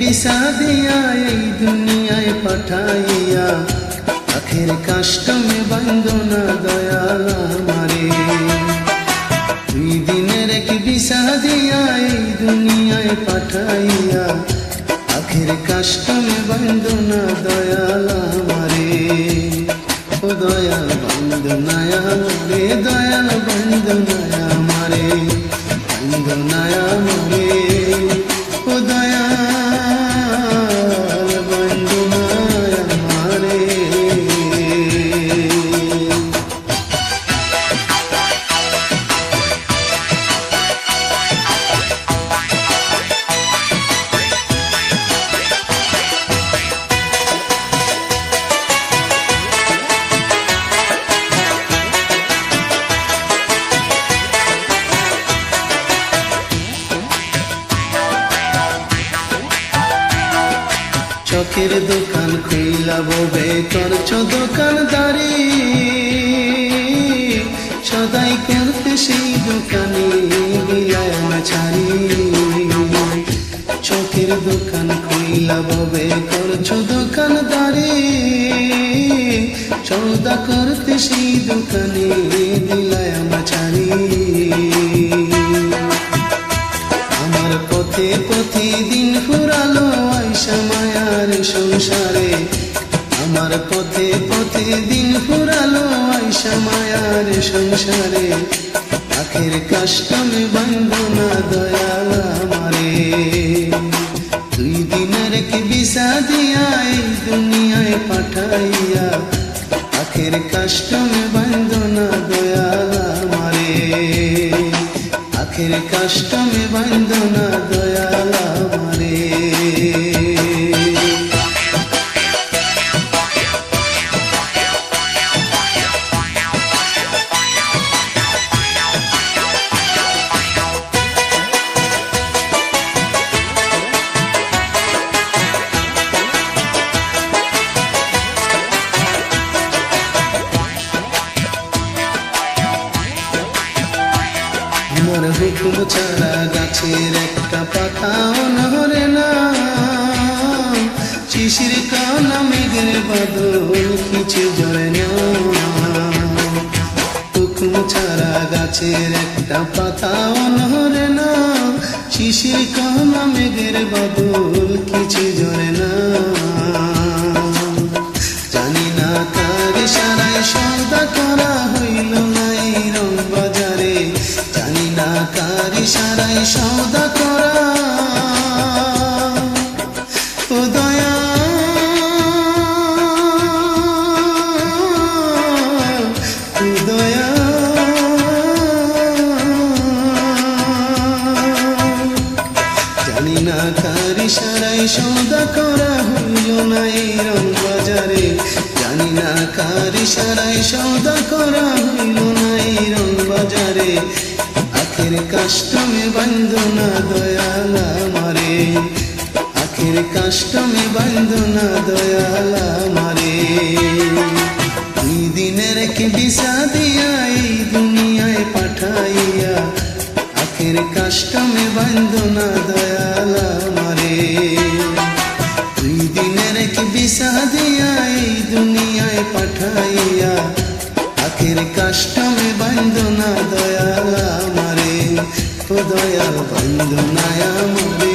বিসা দিয়া এই দুনিয়ায় পাঠাইয়া আখের কাষ্টমে বন্দনা দয়াল আমারে। 2 দিনের এক বিসা দিয়া এই দুনিয়ায় পাঠাইয়া আখের কাষ্টমে বন্দনা দয়াল আমারে। ও দয়াল বন্দনায় আমারে, দয়াল বন্দনায় আমারে, বন্দনায় আমারে। ও দয়াল বন্দনায় আমারে। চকের দোকান খুইলা ববে করছ দোকানদারি, সদাই করতে সেই দোকানে বিলায় না ছাড়ি। চকের দোকান খুইলা ববে করছ দোকানদারি, সদা করতে সেই দোকানে বিলায় না ছাড়ি। আমার পথে পথে দিন ফুরালো আয়সা মায়ার সংসারে, আমার পথে পথে দিন ফুরালো আয়সা মায়ার সংসারে। আখের কাষ্টমে বন্দনা দয়াল আমারে। 2 দিনের এক বিসা দিয়া এই দুনিয়ায় পাঠাইয়া আখের কাষ্টমে বন্দনা দয়াল আমারে। আখের কাষ্টমে বন্দনা দয়াল আমারে। আমার হুকুম ছাড়া গাছের একটা পাতাও নড়ে না, শিশির কানা মেঘের বাদল কিছু জড়ে না। হুকুম ছাড়া গাছের একটা পাতাও নড়ে না, শিশির কানা মেঘের বাদল কিছু জড়ে না। জানি না কার ইশারায় সওদা করা হইল না এই রং বাজারে, জানি না কার ইশারায় সওদা করা। ও দয়াল, ও দয়াল, জানি না কার ইশারায় সওদা করা হইল না এই রং বাজারে, জানি না কার ইশারায় সওদা করা হইল না এই রং বাজারে। আখের কাষ্টমে বন্দনা দয়াল আমারে, আখের কাষ্টমে বন্দনা দয়াল আমারে। 2 দিনের এক বিসা দিয়া এই দুনিয়ায় পাঠাইয়া আখের কাষ্টমে বন্দনা দয়াল আমারে। 2 দিনের এক বিসা দিয়া এই দুনিয়ায় পাঠাইয়া আখের কাষ্টমে বন্দনা দয়াল আমারে। ও দয়াল বন্দনায় আমারে।